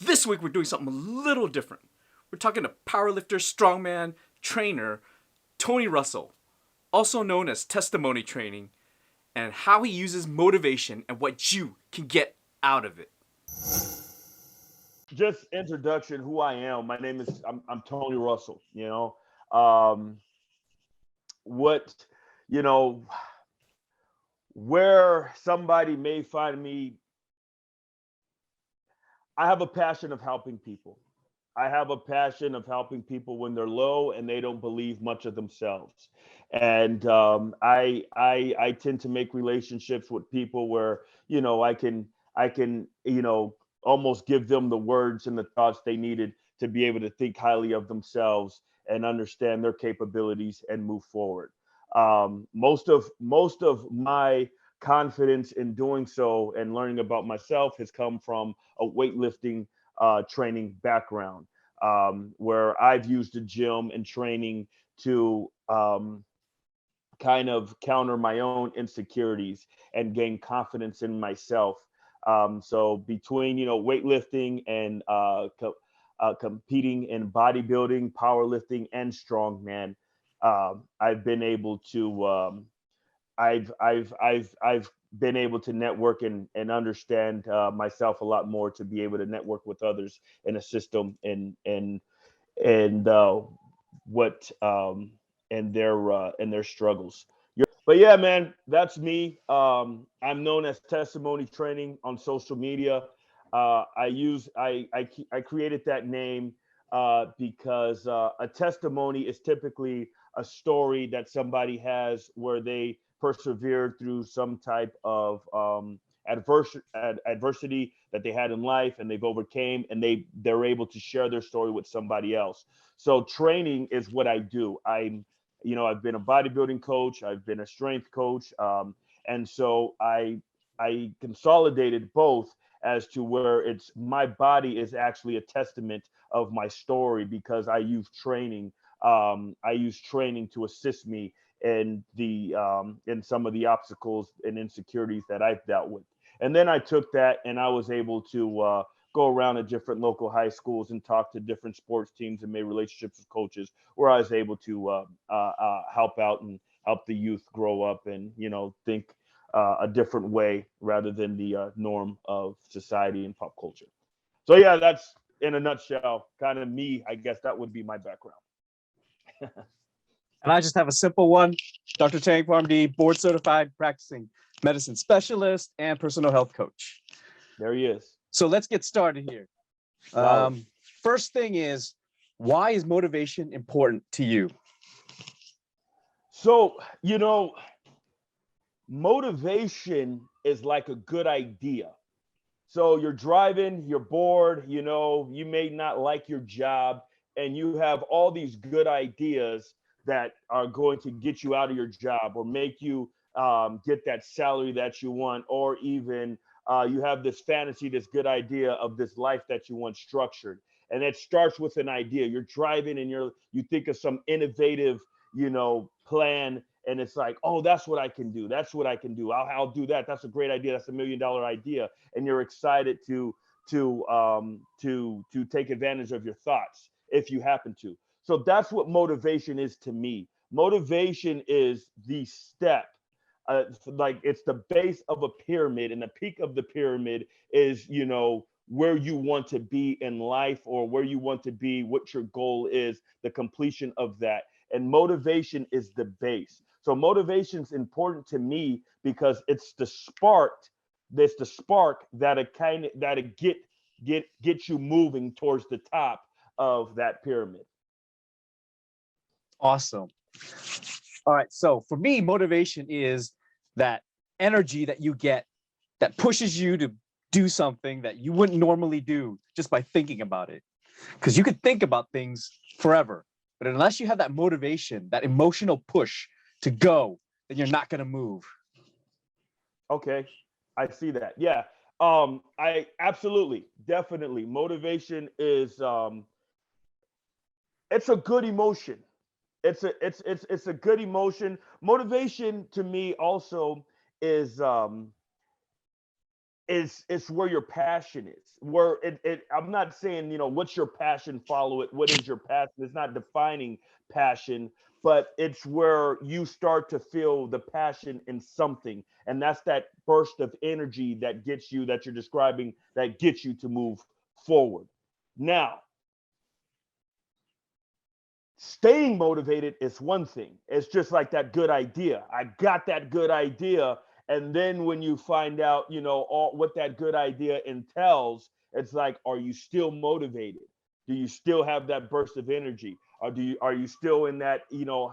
This week we're doing something a little different. We're talking to powerlifter, strongman, trainer Tony Russell, also known as testimony training, and how he uses motivation and what you can get out of it. Just introduction, who I am. My name is I'm Tony Russell. Um, what you know, where somebody may find me, I have a passion of helping people. I have a passion of helping people when they're low and they don't believe much of themselves. And I tend to make relationships with people where I can almost give them the words and the thoughts they needed to be able to think highly of themselves and understand their capabilities and move forward. Most of my confidence in doing so and learning about myself has come from a weightlifting training background, where I've used the gym and training to kind of counter my own insecurities and gain confidence in myself. So between weightlifting and competing in bodybuilding, powerlifting, and strongman, I've been able to I've been able to network and understand myself a lot more to be able to network with others and assist them and what and their struggles. But yeah, man, that's me. I'm known as Testimony Training on social media. I created that name because a testimony is typically a story that somebody has where they persevered through some type of adversity that they had in life, and they've overcame, and they're able to share their story with somebody else. So training is what I do. I've been a bodybuilding coach, I've been a strength coach, and so I consolidated both as to where it's my body is actually a testament of my story because I use training to assist me in some of the obstacles and insecurities that I've dealt with. And then I took that and I was able to go around to different local high schools and talk to different sports teams and made relationships with coaches where I was able to help out and help the youth grow up and think a different way rather than the norm of society and pop culture. So yeah, that's in a nutshell kind of me. I guess that would be my background. And I just have a simple one. Dr. Tang, PharmD, board certified practicing medicine specialist and personal health coach. There he is. So let's get started here. First thing is, why is motivation important to you? So, motivation is like a good idea. So you're driving, you're bored, you may not like your job, and you have all these good ideas that are going to get you out of your job or make you get that salary that you want, or even you have this fantasy, this good idea of this life that you want structured. And it starts with an idea. You're driving and you think of some innovative, plan, and it's like, oh, that's what I can do. That's what I can do. I'll do that. That's a great idea. That's $1 million idea, and you're excited to take advantage of your thoughts if you happen to. So that's what motivation is to me. Motivation is the step. Like it's the base of a pyramid, and the peak of the pyramid is, where you want to be in life or where you want to be, what your goal is, the completion of that. And motivation is the base. So motivation is important to me because it's the spark. That's the spark that it get you moving towards the top of that pyramid. Awesome. All right. So for me, motivation is that energy that you get that pushes you to do something that you wouldn't normally do just by thinking about it. Because you could think about things forever, but unless you have that motivation, that emotional push to go, then you're not going to move. Okay, I see that. Yeah, I absolutely, definitely. Motivation is it's a good emotion. It's a good emotion. Motivation to me also is is it's where your passion is. Where I'm not saying, what's your passion, follow it. What is your passion? It's not defining passion, but it's where you start to feel the passion in something. And that's that burst of energy that gets you, that you're describing, that gets you to move forward. Now, staying motivated is one thing. It's just like that good idea. I got that good idea. And then when you find out, all what that good idea entails, it's like, are you still motivated? Do you still have that burst of energy? Or are you still in that,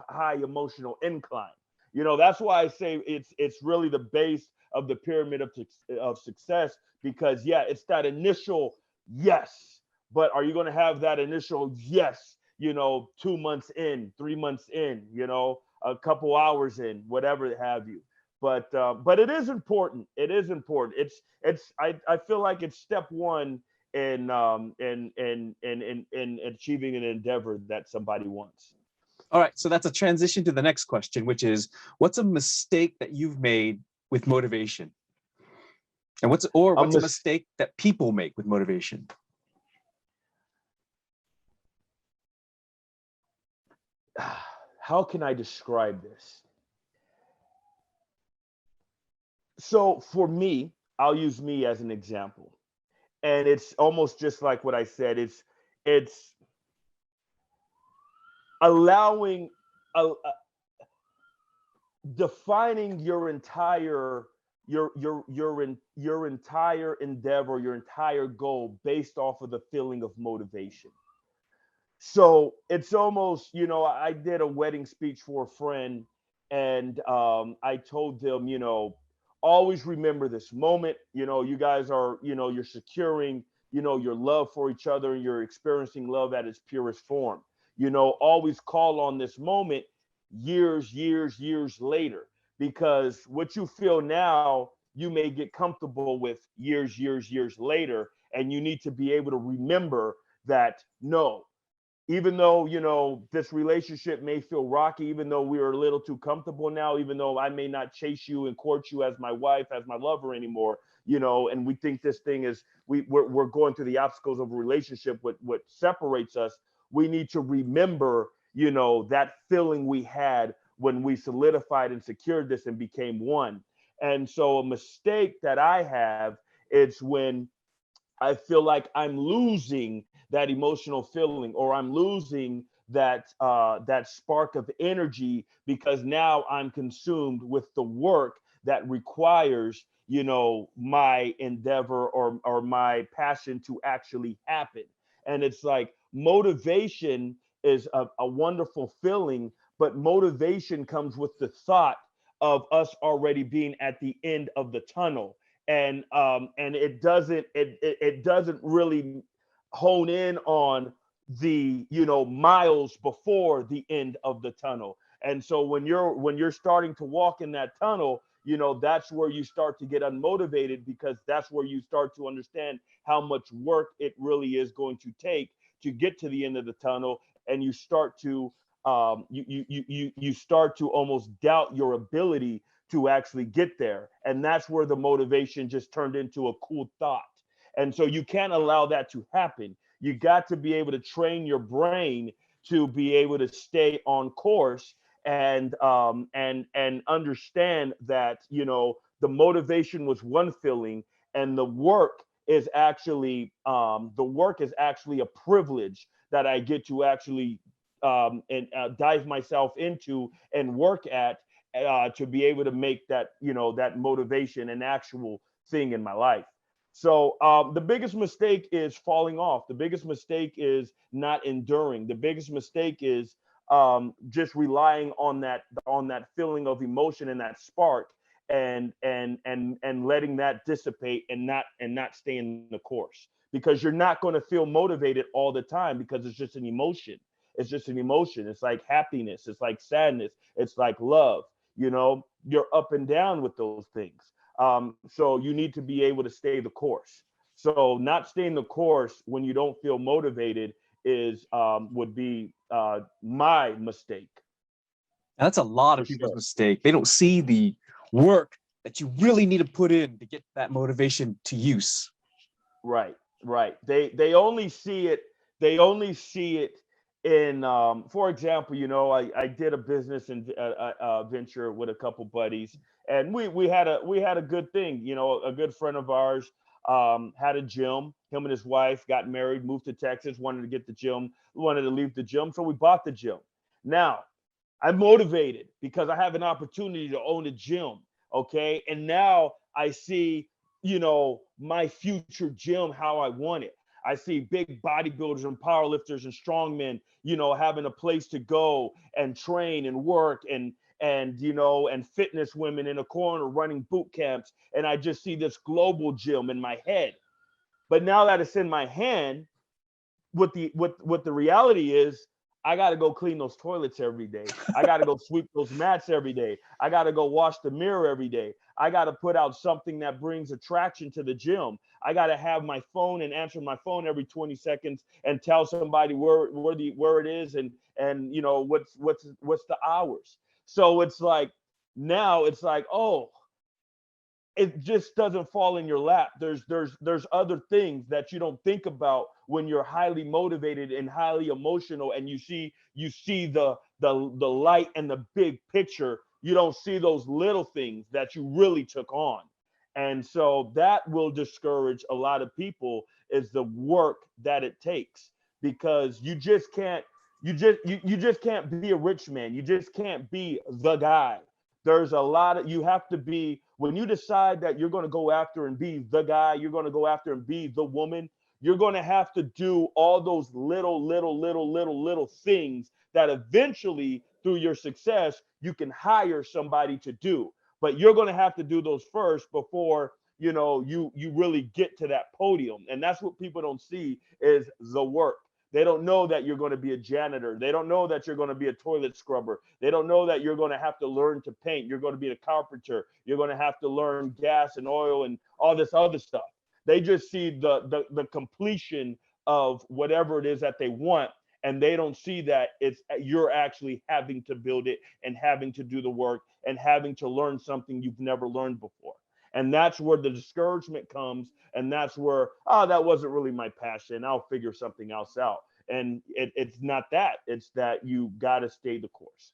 high emotional incline? That's why I say it's really the base of the pyramid of success, because yeah, it's that initial yes. But are you going to have that initial yes, 2 months in, 3 months in, a couple hours in, whatever have you? But it is important. It is important. I feel like it's step one in achieving an endeavor that somebody wants. All right, so that's a transition to the next question, which is, what's a mistake that you've made with motivation? And what's a mistake that people make with motivation? How can I describe this? So for me, I'll use me as an example. And it's almost just like what I said. It's allowing defining your entire entire endeavor, your entire goal based off of the feeling of motivation. So it's almost, I did a wedding speech for a friend, and I told them, always remember this moment. You guys are, you're securing, your love for each other, and you're experiencing love at its purest form. Always call on this moment years later, because what you feel now, you may get comfortable with years later. And you need to be able to remember that, no, even though, this relationship may feel rocky, even though we're a little too comfortable now, even though I may not chase you and court you as my wife, as my lover anymore, and we think this thing is, we're going through the obstacles of a relationship, what separates us. We need to remember, that feeling we had when we solidified and secured this and became one. And so a mistake that I have, it's when I feel like I'm losing that emotional feeling, or I'm losing that spark of energy, because now I'm consumed with the work that requires, my endeavor or my passion to actually happen. And it's like, motivation is a wonderful feeling, but motivation comes with the thought of us already being at the end of the tunnel. And it doesn't really hone in on the, miles before the end of the tunnel. And so when you're starting to walk in that tunnel, that's where you start to get unmotivated, because that's where you start to understand how much work it really is going to take to get to the end of the tunnel. And you start to you start to almost doubt your ability to actually get there. And that's where the motivation just turned into a cool thought. And so you can't allow that to happen. You got to be able to train your brain to be able to stay on course, and understand that, the motivation was one feeling, and the work is actually a privilege that I get to actually and dive myself into and work at, to be able to make that, that motivation an actual thing in my life. So the biggest mistake is falling off. The biggest mistake is not enduring. The biggest mistake is just relying on that feeling of emotion and that spark, and letting that dissipate, and not stay in the course, because you're not going to feel motivated all the time, because it's just an emotion. It's just an emotion. It's like happiness. It's like sadness. It's like love. You're up and down with those things. So you need to be able to stay the course. So not staying the course when you don't feel motivated would be my mistake. And that's a lot of For people's sure. mistake. They don't see the work that you really need to put in to get that motivation to use. Right, right. They only see it. They only see it in, for example, I did a business and venture with a couple buddies, and we had a good thing. A good friend of ours had a gym. Him and his wife got married, moved to Texas, wanted to get the gym, wanted to leave the gym, so we bought the gym. Now I'm motivated because I have an opportunity to own a gym. Okay. And now I see, my future gym how I want it. I see big bodybuilders and powerlifters and strongmen, having a place to go and train and work and fitness women in a corner running boot camps. And I just see this global gym in my head. But now that it's in my hand, what the reality is, I got to go clean those toilets every day. I got to go sweep those mats every day. I got to go wash the mirror every day. I got to put out something that brings attraction to the gym. I got to have my phone and answer my phone every 20 seconds and tell somebody where it is and what's the hours. So it's like now it's like, oh, it just doesn't fall in your lap. There's other things that you don't think about when you're highly motivated and highly emotional, and you see the light and the big picture. You don't see those little things that you really took on, and so that will discourage a lot of people, is the work that it takes, because you just can't be a rich man. You just can't be the guy. There's a lot of, you have to be, when you decide that you're going to go after and be the guy, you're going to go after and be the woman, you're going to have to do all those little things that eventually through your success you can hire somebody to do. But you're going to have to do those first before you really get to that podium. And that's what people don't see, is the work. They don't know that you're going to be a janitor. They don't know that you're going to be a toilet scrubber. They don't know that you're going to have to learn to paint. You're going to be a carpenter. You're going to have to learn gas and oil and all this other stuff. They just see the completion of whatever it is that they want, and they don't see that you're actually having to build it and having to do the work and having to learn something you've never learned before. And that's where the discouragement comes. And that's where, oh, that wasn't really my passion. I'll figure something else out. And it's not that. It's that you got to stay the course.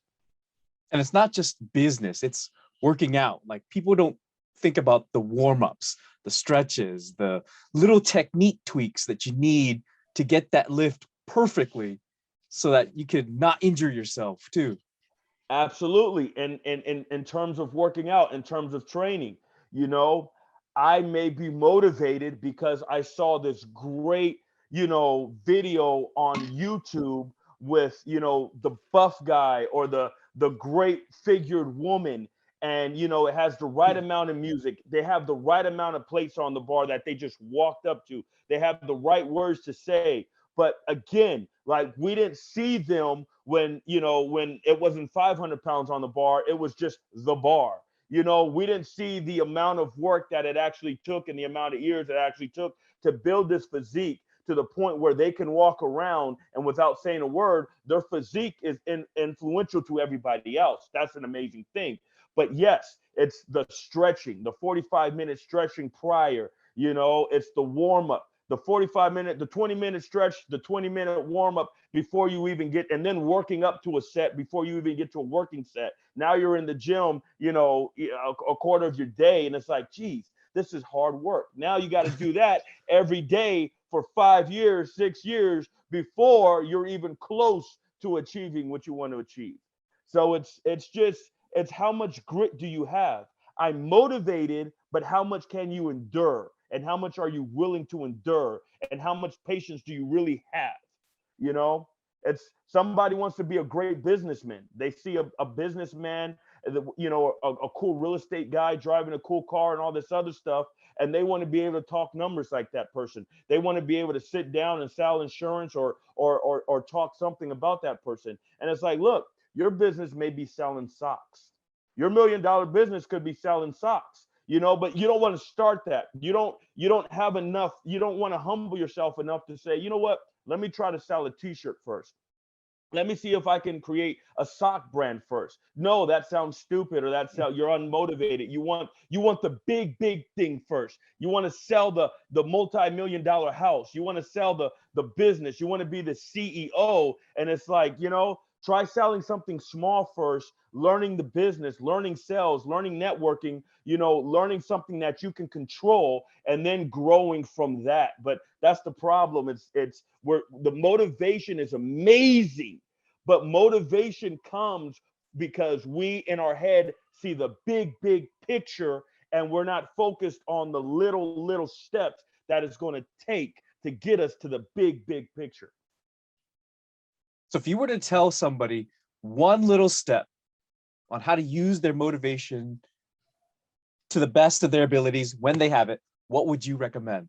And it's not just business, it's working out. Like, people don't think about the warm-ups, the stretches, the little technique tweaks that you need to get that lift perfectly so that you could not injure yourself too. Absolutely. And in terms of working out, in terms of training, I may be motivated because I saw this great, video on YouTube with, the buff guy or the great figured woman. And, it has the right amount of music. They have the right amount of plates on the bar that they just walked up to. They have the right words to say. But again, like, we didn't see them when it wasn't 500 pounds on the bar, it was just the bar. We didn't see the amount of work that it actually took and the amount of years it actually took to build this physique to the point where they can walk around and without saying a word, their physique is influential to everybody else. That's an amazing thing. But yes, it's the stretching, the 45-minute stretching prior, it's the warm up, the 45-minute, the 20-minute stretch, the 20-minute warm up before you even get, and then working up to a set before you even get to a working set. Now you're in the gym, a quarter of your day, and it's like, geez, this is hard work. Now you got to do that every day for 5 years, 6 years before you're even close to achieving what you want to achieve. So it's how much grit do you have? I'm motivated, but how much can you endure? And how much are you willing to endure? And how much patience do you really have? It's, somebody wants to be a great businessman. They see a businessman, a cool real estate guy driving a cool car and all this other stuff. And they want to be able to talk numbers like that person. They want to be able to sit down and sell insurance or talk something about that person. And it's like, look, your business may be selling socks. Your $1 million business could be selling socks, but you don't want to start that. You don't have enough. You don't want to humble yourself enough to say, you know what? Let me try to sell a t-shirt first. Let me see if I can create a sock brand first. No, that sounds stupid, or that's how you're unmotivated. You want the big thing first. You want to sell the multi-million dollar house. You want to sell the business. You want to be the CEO. And it's like, try selling something small first, learning the business, learning sales, learning networking, learning something that you can control, and then growing from that. But that's the problem. It's where the motivation is amazing, but motivation comes because we in our head see the big picture, and we're not focused on the little steps that it's going to take to get us to the big picture. So if you were to tell somebody one little step on how to use their motivation to the best of their abilities when they have it, what would you recommend?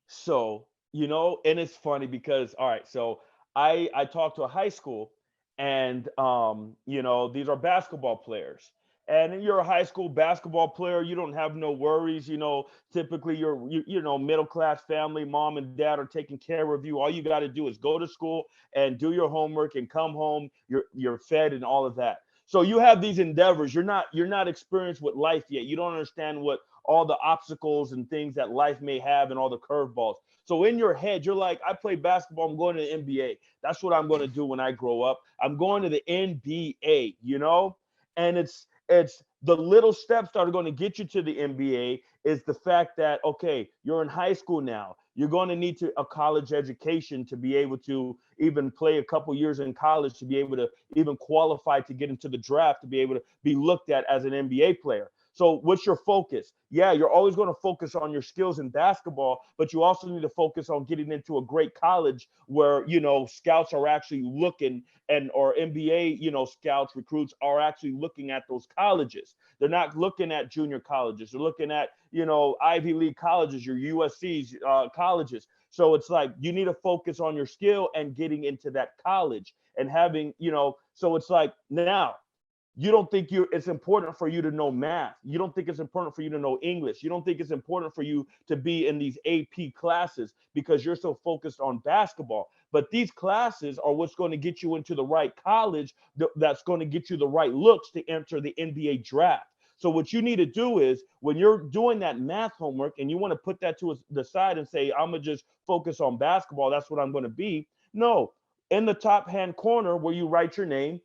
So, and it's funny because, all right, so I talked to a high school, and these are basketball players. And you're a high school basketball player, you don't have no worries. Typically middle class family, mom and dad are taking care of you. All you got to do is go to school and do your homework and come home. You're fed and all of that. So you have these endeavors. You're not experienced with life yet. You don't understand what all the obstacles and things that life may have and all the curveballs. So in your head, you're like, I play basketball, I'm going to the NBA. That's what I'm going to do when I grow up. I'm going to the NBA, And it's the little steps that are going to get you to the NBA is the fact that, okay, you're in high school now. You're going to need a college education to be able to even play a couple years in college, to be able to even qualify to get into the draft, to be able to be looked at as an NBA player. So what's your focus? Yeah, you're always going to focus on your skills in basketball, but you also need to focus on getting into a great college where, scouts are actually looking, and or NBA, scouts, recruits are actually looking at those colleges. They're not looking at junior colleges. They're looking at, Ivy League colleges, your USC's colleges. So it's like you need to focus on your skill and getting into that college and having, so it's like now you don't think it's important for you to know math. You don't think it's important for you to know English. You don't think it's important for you to be in these AP classes because you're so focused on basketball. But these classes are what's going to get you into the right college that's going to get you the right looks to enter the NBA draft. So what you need to do is when you're doing that math homework and you want to put that to the side and say, I'm going to just focus on basketball, that's what I'm going to be. No, in the top hand corner where you write your name,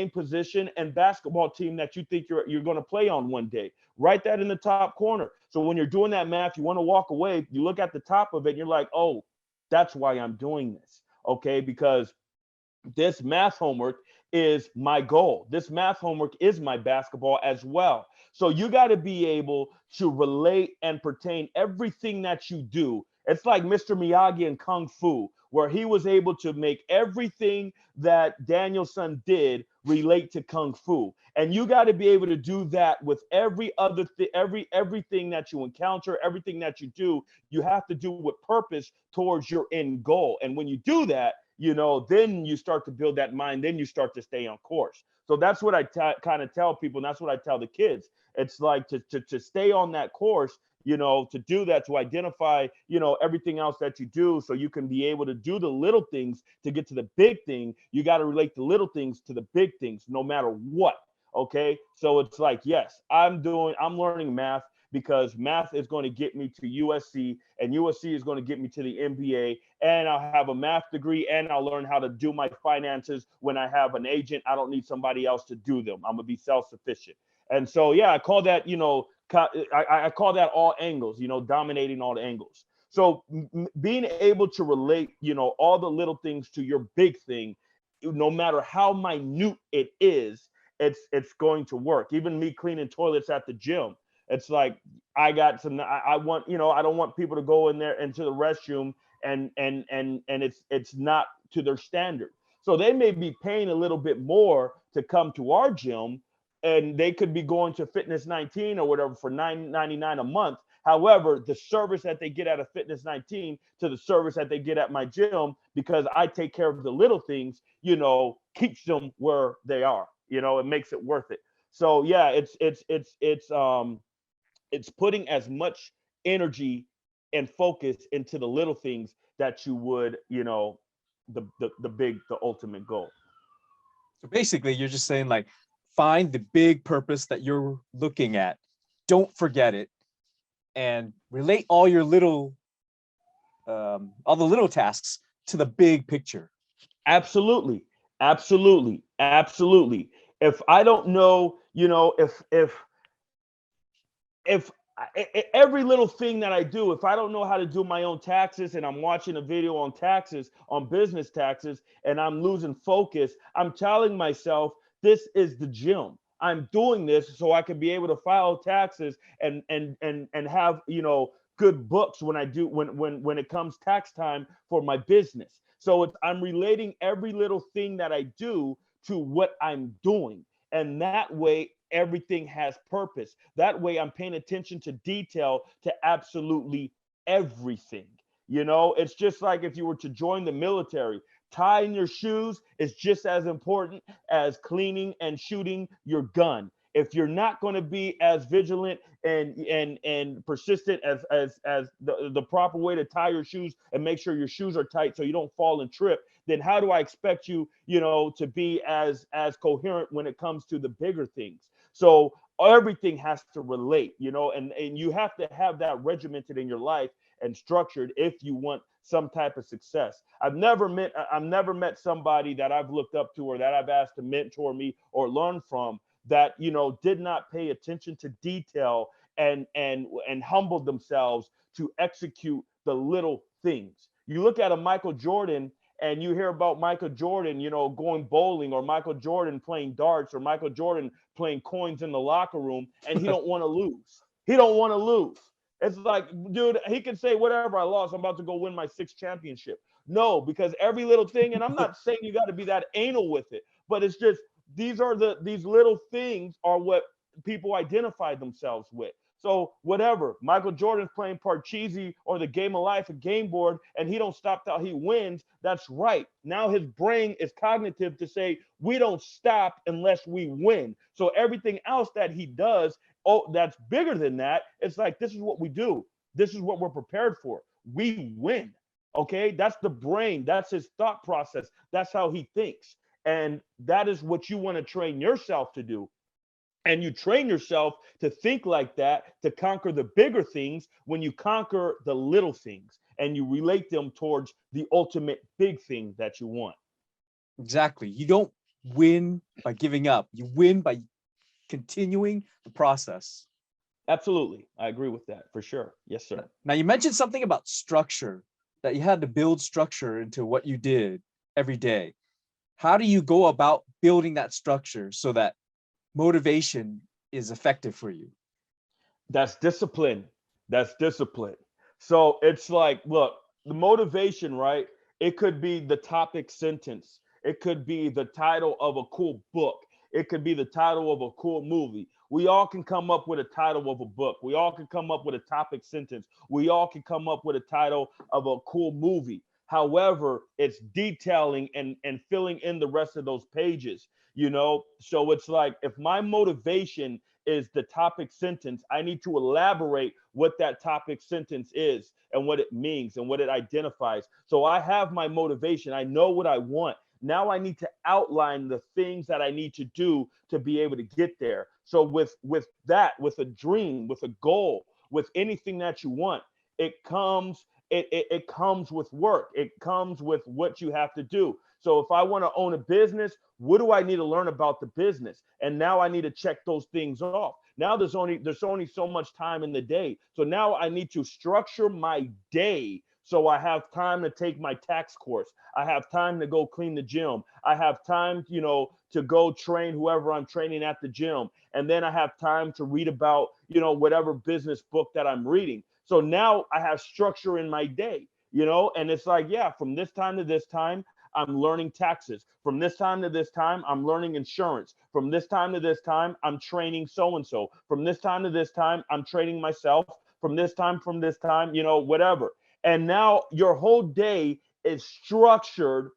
position, and basketball team that you think you're going to play on one day. Write that in the top corner. So when you're doing that math, you want to walk away, you look at the top of it, and you're like, oh, that's why I'm doing this. Okay, because this math homework is my goal. This math homework is my basketball as well. So you got to be able to relate and pertain everything that you do. It's like Mr. Miyagi in Kung Fu, where he was able to make everything that Daniel-san did relate to Kung Fu. And you got to be able to do that with every other everything that you encounter, everything that you do. You have to do with purpose towards your end goal. And when you do that, then you start to build that mind, then you start to stay on course. So that's what I kind of tell people, and that's what I tell the kids. It's like to stay on that course, to do that, to identify, everything else that you do so you can be able to do the little things to get to the big thing. You got to relate the little things to the big things no matter what. Okay. So it's like, yes, I'm learning math because math is going to get me to USC, and USC is going to get me to the NBA, and I'll have a math degree, and I'll learn how to do my finances. When I have an agent, I don't need somebody else to do them. I'm going to be self-sufficient. And so, yeah, I call that, I call that all angles, dominating all the angles. So being able to relate, all the little things to your big thing, no matter how minute it is, it's going to work. Even me cleaning toilets at the gym, it's like I want, I don't want people to go in there into the restroom and it's not to their standard. So they may be paying a little bit more to come to our gym, and they could be going to Fitness 19 or whatever for $9.99 a month. However, the service that they get at a Fitness 19 to the service that they get at my gym, because I take care of the little things, keeps them where they are. It makes it worth it. So yeah, it's putting as much energy and focus into the little things that you would, the ultimate goal. So basically, you're just saying like, find the big purpose that you're looking at. Don't forget it, and relate all the little tasks to the big picture. Absolutely, absolutely, absolutely. If I don't know, if every little thing that I do, if I don't know how to do my own taxes and I'm watching a video on taxes, on business taxes, and I'm losing focus, I'm telling myself, this is the gym. I'm doing this so I can be able to file taxes and have, good books when I do when it comes tax time for my business. So I'm relating every little thing that I do to what I'm doing. And that way, everything has purpose. That way, I'm paying attention to detail, to absolutely everything. It's just like if you were to join the military, tying your shoes is just as important as cleaning and shooting your gun. If you're not going to be as vigilant and persistent as the proper way to tie your shoes and make sure your shoes are tight so you don't fall and trip, then how do I expect you, to be as coherent when it comes to the bigger things? So everything has to relate, and you have to have that regimented in your life and structured if you want some type of success. I've never met somebody that I've looked up to or that I've asked to mentor me or learn from that did not pay attention to detail and humbled themselves to execute the little things. You look at a Michael Jordan and you hear about Michael Jordan, going bowling, or Michael Jordan playing darts, or Michael Jordan playing coins in the locker room, and he don't want to lose. He don't want to lose. It's like, dude, he can say, whatever, I lost, I'm about to go win my sixth championship. No, because every little thing, and I'm not saying you got to be that anal with it, but it's just these little things are what people identify themselves with. So whatever, Michael Jordan's playing Parcheesi or the Game of Life, a game board, and he don't stop till he wins. That's right. Now his brain is cognitive to say, we don't stop unless we win. So everything else that he does, that's bigger than that. It's like, this is what we do. This is what we're prepared for. We win. Okay. That's the brain. That's his thought process. That's how he thinks. And that is what you want to train yourself to do. And you train yourself to think like that, to conquer the bigger things when you conquer the little things and you relate them towards the ultimate big thing that you want. Exactly. You don't win by giving up. You win by continuing the process. Absolutely. I agree with that for sure. Yes, sir. Now, you mentioned something about structure, that you had to build structure into what you did every day. How do you go about building that structure so that motivation is effective for you? That's discipline. That's discipline. So it's like, look, the motivation, right? It could be the topic sentence. It could be the title of a cool book. It could be the title of a cool movie. We all can come up with a title of a book. We all can come up with a topic sentence. We all can come up with a title of a cool movie. However, it's detailing and filling in the rest of those pages, So it's like, if my motivation is the topic sentence, I need to elaborate what that topic sentence is and what it means and what it identifies. So I have my motivation. I know what I want. Now I need to outline the things that I need to do to be able to get there. So with that, with a dream, with a goal, with anything that you want, it comes with work. It comes with what you have to do. So if I want to own a business, what do I need to learn about the business? And now I need to check those things off. Now there's only so much time in the day. So now I need to structure my day so I have time to take my tax course. I have time to go clean the gym. I have time, to go train whoever I'm training at the gym. And then I have time to read about, whatever business book that I'm reading. So now I have structure in my day, and it's like, yeah, from this time to this time, I'm learning taxes. From this time to this time, I'm learning insurance. From this time to this time, I'm training so-and-so. From this time to this time, I'm training myself. From this time, whatever. And now your whole day is structured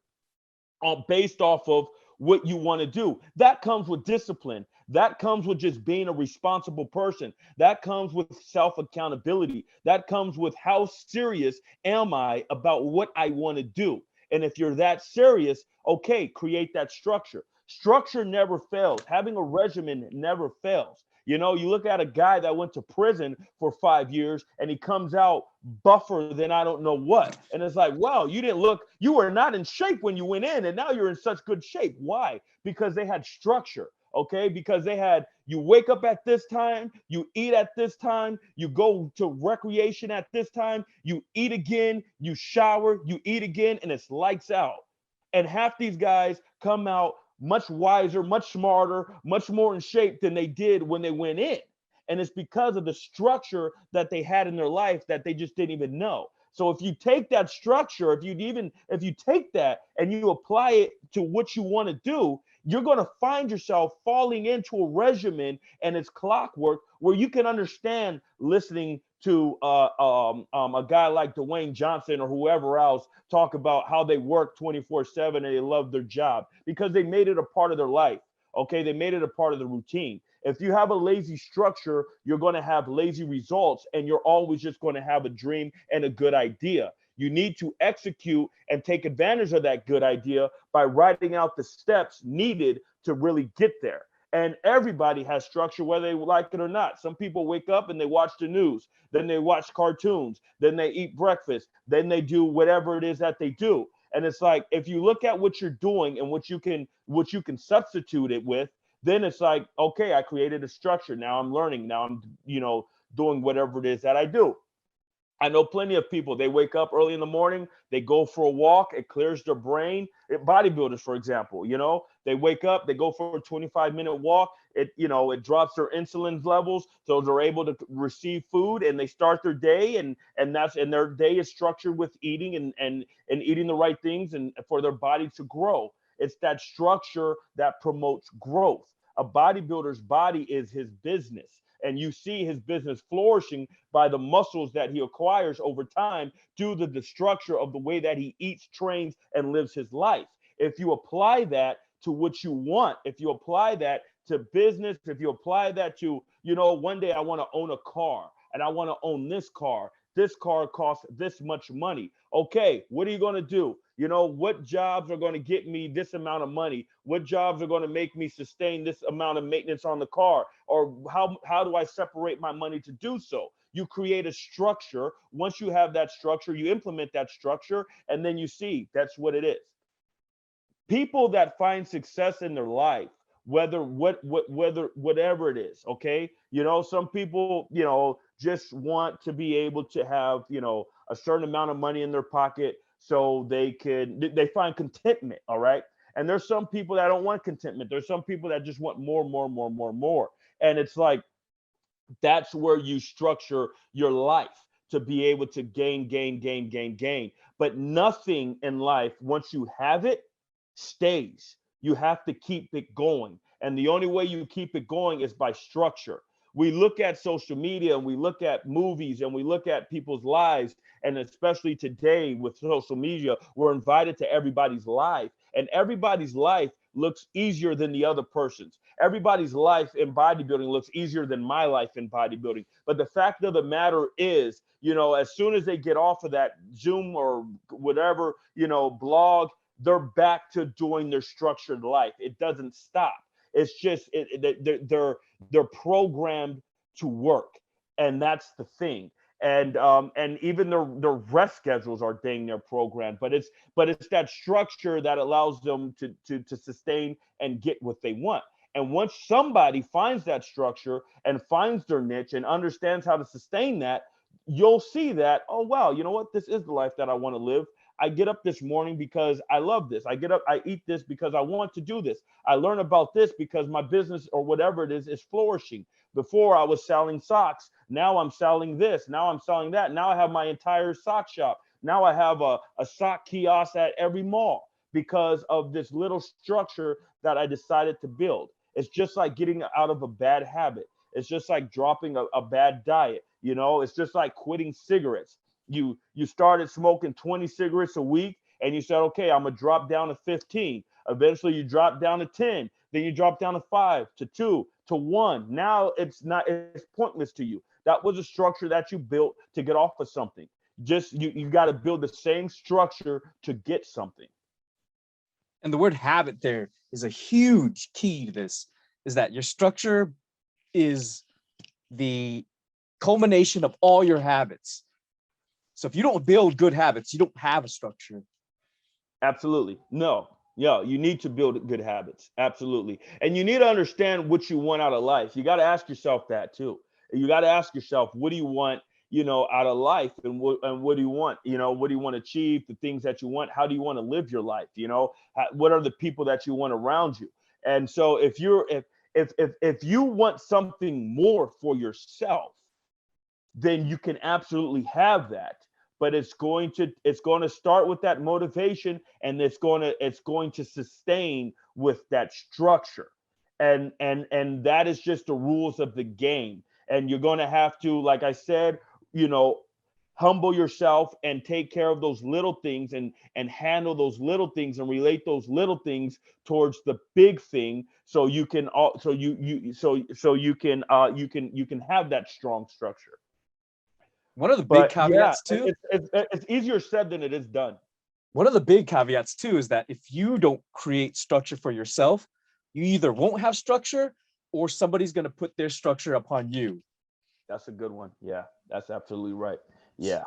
based off of what you want to do. That comes with discipline. That comes with just being a responsible person. That comes with self-accountability. That comes with how serious am I about what I want to do. And if you're that serious, okay, create that structure. Structure never fails. Having a regimen never fails. You know, you look at a guy that went to prison for 5 years and he comes out buffer than I don't know what. And it's like, wow, you were not in shape when you went in, and now you're in such good shape. Why? Because they had structure. Okay, because you wake up at this time, you eat at this time, you go to recreation at this time, you eat again, you shower, you eat again, and it's lights out. And half these guys come out much wiser, much smarter, much more in shape than they did when they went in. And it's because of the structure that they had in their life that they just didn't even know. So if you take that structure, if you take that and you apply it to what you want to do, you're going to find yourself falling into a regimen and it's clockwork where you can understand listening to a guy like Dwayne Johnson or whoever else talk about how they work 24/7 and they love their job because they made it a part of their life. Okay, they made it a part of the routine. If you have a lazy structure, you're going to have lazy results, and you're always just going to have a dream and a good idea. You need to execute and take advantage of that good idea by writing out the steps needed to really get there. And everybody has structure, whether they like it or not. Some people wake up and they watch the news, then they watch cartoons, then they eat breakfast, then they do whatever it is that they do. And it's like, if you look at what you're doing and what you can substitute it with, then it's like, okay, I created a structure. Now I'm learning. Now I'm, doing whatever it is that I do. I know plenty of people, they wake up early in the morning, they go for a walk, it clears their brain. Bodybuilders, for example, they wake up, they go for a 25-minute walk, it drops their insulin levels, so they're able to receive food and they start their day and their day is structured with eating and eating the right things and for their body to grow. It's that structure that promotes growth. A bodybuilder's body is his business. And you see his business flourishing by the muscles that he acquires over time due to the structure of the way that he eats, trains, and lives his life. If you apply that to what you want, if you apply that to business, if you apply that to, one day I want to own a car and I want to own this car. This car costs this much money. Okay, what are you going to do? What jobs are going to get me this amount of money? What jobs are going to make me sustain this amount of maintenance on the car? Or how do I separate my money to do so? You create a structure. Once you have that structure, you implement that structure, and then you see that's what it is. People that find success in their life, whatever it is, okay? Some people, just want to be able to have, a certain amount of money in their pocket so they find contentment, all right? And there's some people that don't want contentment. There's some people that just want more, more, more, more, more. And it's like, that's where you structure your life to be able to gain. But nothing in life, once you have it, stays. You have to keep it going. And the only way you keep it going is by structure. We look at social media and we look at movies and we look at people's lives. And especially today with social media, we're invited to everybody's life. And everybody's life looks easier than the other person's. Everybody's life in bodybuilding looks easier than my life in bodybuilding. But the fact of the matter is, as soon as they get off of that Zoom or whatever, blog, they're back to doing their structured life. It doesn't stop. It's just they're programmed to work, and that's the thing. And even their rest schedules are dang near programmed. But it's that structure that allows them to sustain and get what they want. And once somebody finds that structure and finds their niche and understands how to sustain that, you'll see that, oh wow, you know what? This is the life that I want to live. I get up this morning because I love this. I get up, I eat this because I want to do this. I learn about this because my business or whatever it is flourishing. Before I was selling socks. Now I'm selling this. Now I'm selling that. Now I have my entire sock shop. Now I have a sock kiosk at every mall because of this little structure that I decided to build. It's just like getting out of a bad habit. It's just like dropping a bad diet. It's just like quitting cigarettes. You started smoking 20 cigarettes a week and you said, okay, I'm going to drop down to 15. Eventually you drop down to 10. Then you drop down to 5, to 2, to 1. Now it's pointless to you. That was a structure that you built to get off of something. Just you got to build the same structure to get something. And the word habit there is a huge key to this, is that your structure is the culmination of all your habits. So if you don't build good habits, you don't have a structure. Absolutely. No. Yeah, you need to build good habits. Absolutely. And you need to understand what you want out of life. You got to ask yourself that too. You got to ask yourself, what do you want, out of life, and what do you want? What do you want to achieve? The things that you want. How do you want to live your life? What are the people that you want around you? And so if you want something more for yourself, then you can absolutely have that. But it's going to start with that motivation, and it's going to sustain with that structure. And that is just the rules of the game. And you're going to have to, like I said, humble yourself and take care of those little things, and handle those little things, and relate those little things towards the big thing, so you can you can have that strong structure. One of the big But yeah, caveats too, it's easier said than it is done. one of the big caveats too is that if you don't create structure for yourself, you either won't have structure or somebody's going to put their structure upon you. That's a good one. Yeah, that's absolutely right. Yeah.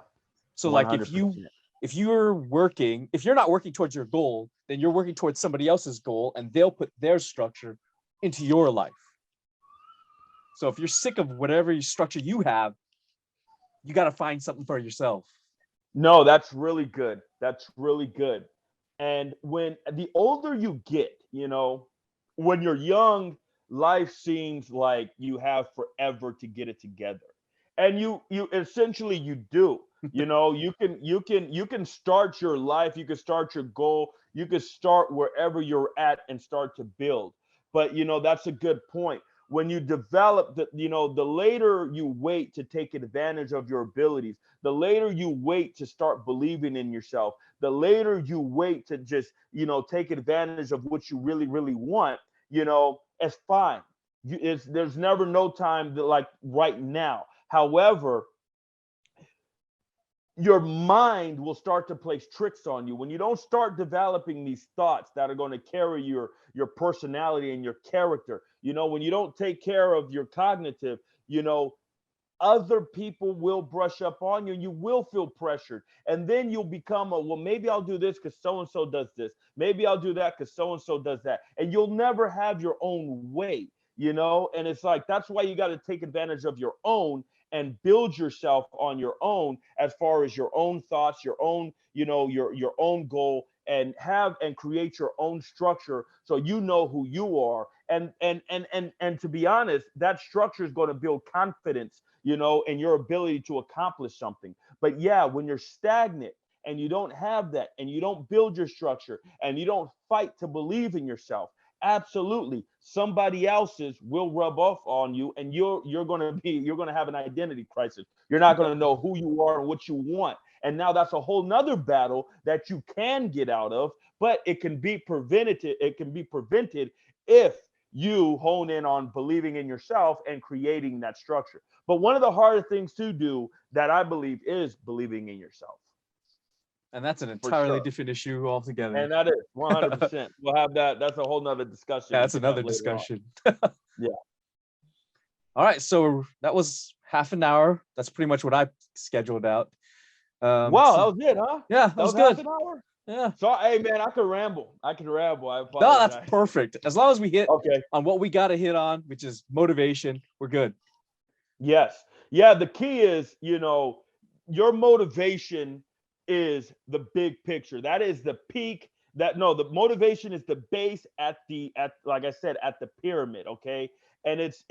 So like 100%. if you're not working towards your goal, then you're working towards somebody else's goal, and they'll put their structure into your life. So if you're sick of whatever structure you have, you got to find something for yourself. No, that's really good. That's really good. And when the older you get, when you're young, life seems like you have forever to get it together. And you essentially you do. You can start your life, you can start your goal, you can start wherever you're at and start to build. But that's a good point. When you develop the later you wait to take advantage of your abilities, the later you wait to start believing in yourself, the later you wait to just take advantage of what you really really want, it's fine. There's never no time like right now. However, your mind will start to play tricks on you when you don't start developing these thoughts that are going to carry your personality and your character. When you don't take care of your cognitive, other people will brush up on you, and you will feel pressured. And then you'll become well, maybe I'll do this because so and so does this. Maybe I'll do that because so and so does that. And you'll never have your own way, and it's like, that's why you got to take advantage of your own and build yourself on your own, as far as your own thoughts, your own, your own goal, and create your own structure, so you know who you are. And to be honest, that structure is going to build confidence, in your ability to accomplish something. But yeah, when you're stagnant and you don't have that, and you don't build your structure, and you don't fight to believe in yourself, absolutely somebody else's will rub off on you, and you're going to have an identity crisis. You're not going to know who you are and what you want. And now that's a whole nother battle that you can get out of, but it can be prevented if you hone in on believing in yourself and creating that structure. But one of the harder things to do, that I believe, is believing in yourself. And that's an entirely sure. different issue altogether. And that is 100%. We'll have that. That's a whole nother discussion. Yeah, that's another discussion. Yeah. All right. So that was half an hour. That's pretty much what I scheduled out. Wow, that was it, huh? Yeah, that was half good. an hour? Yeah. So, hey, man, I could ramble. I apologize. No, that's perfect. As long as we hit Okay. on what we got to hit on, which is motivation, we're good. Yes. Yeah. The key is, your motivation is the big picture. That is the peak. The motivation is the base at like I said, at the pyramid. Okay. And it's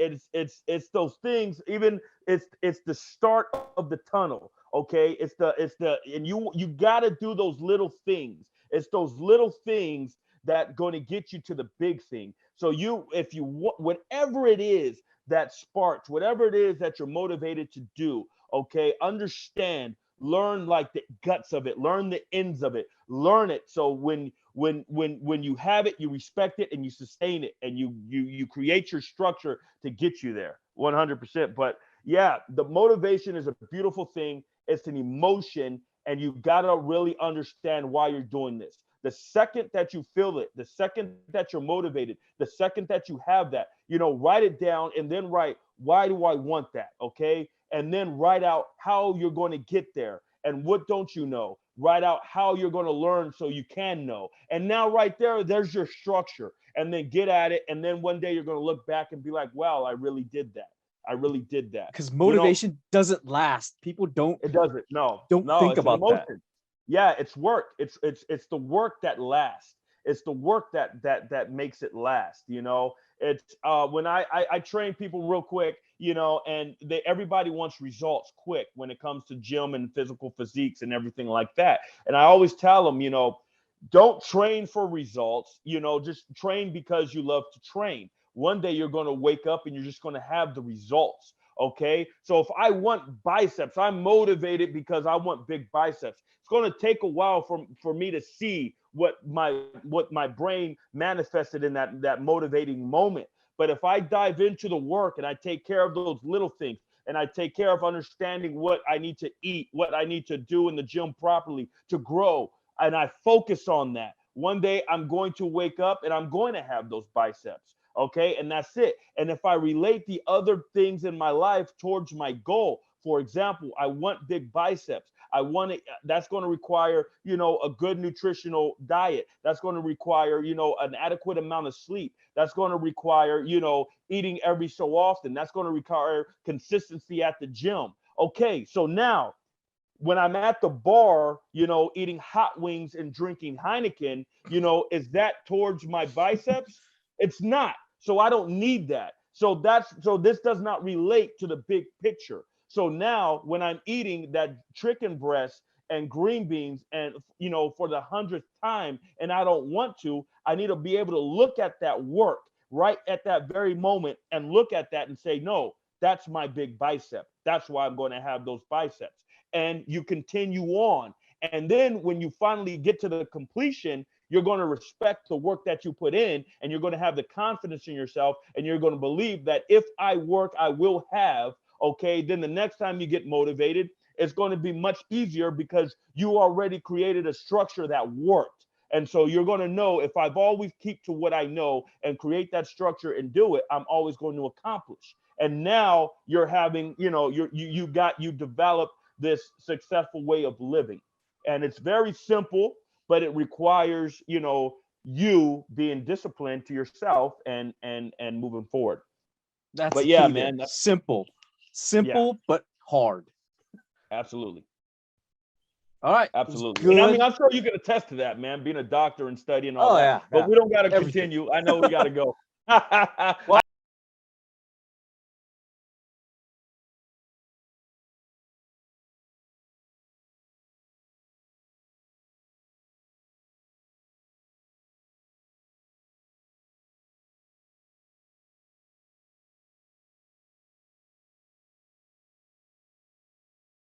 those things. Even it's the start of the tunnel. Okay. And you got to do those little things. It's those little things that going to get you to the big thing. So if you want, whatever it is that sparks, whatever it is that you're motivated to do, okay, understand, learn like the guts of it, learn the ends of it, learn it. So when you have it, you respect it and you sustain it, and you create your structure to get you there 100%. But yeah, the motivation is a beautiful thing. It's an emotion, and you got to really understand why you're doing this. The second that you feel it, the second that you're motivated, the second that you have that, write it down and then write, why do I want that? Okay. And then write out how you're going to get there and what don't you know. Write out how you're going to learn so you can know. And now right there's your structure. And then get at it. And then one day you're going to look back and be like, wow, I really did that. I really did that. Because motivation doesn't last. People it doesn't. No, think it's about an emotion. that. Yeah, it's work. It's the work that lasts. It's the work that makes it last. It's when I train people real quick, and everybody wants results quick when it comes to gym and physical physiques and everything like that. And I always tell them, don't train for results, just train because you love to train. One day you're going to wake up and you're just going to have the results. Okay. So if I want biceps, I'm motivated because I want big biceps. It's going to take a while for me to see what my brain manifested in that motivating moment. But if I dive into the work and I take care of those little things, and I take care of understanding what I need to eat, what I need to do in the gym properly to grow, and I focus on that, one day I'm going to wake up and I'm going to have those biceps. Okay. And that's it. And if I relate the other things in my life towards my goal, for example, I want big biceps. That's going to require, a good nutritional diet. That's going to require, an adequate amount of sleep. That's going to require, eating every so often. That's going to require consistency at the gym. Okay. So now when I'm at the bar, eating hot wings and drinking Heineken, is that towards my biceps? It's not. So I don't need that. So this does not relate to the big picture. So now when I'm eating that chicken breast and green beans and, for the 100th time, and I don't want to, I need to be able to look at that work right at that very moment and look at that and say, no, that's my big bicep. That's why I'm going to have those biceps. And you continue on. And then when you finally get to the completion, you're going to respect the work that you put in, and you're going to have the confidence in yourself, and you're going to believe that if I work, I will have. Okay, then the next time you get motivated, it's going to be much easier because you already created a structure that worked. And so you're going to know, if I've always keep to what I know and create that structure and do it, I'm always going to accomplish. And now you're having, you develop this successful way of living. And it's very simple, but it requires, you being disciplined to yourself and moving forward. That's but the yeah, key there. man, that's, Simple, but hard. absolutely. All right. Absolutely. Good. And I mean, I'm sure you can attest to that, man, being a doctor and studying all that. Yeah, But yeah. we don't got to Everything. continue. I know we got to go. Well,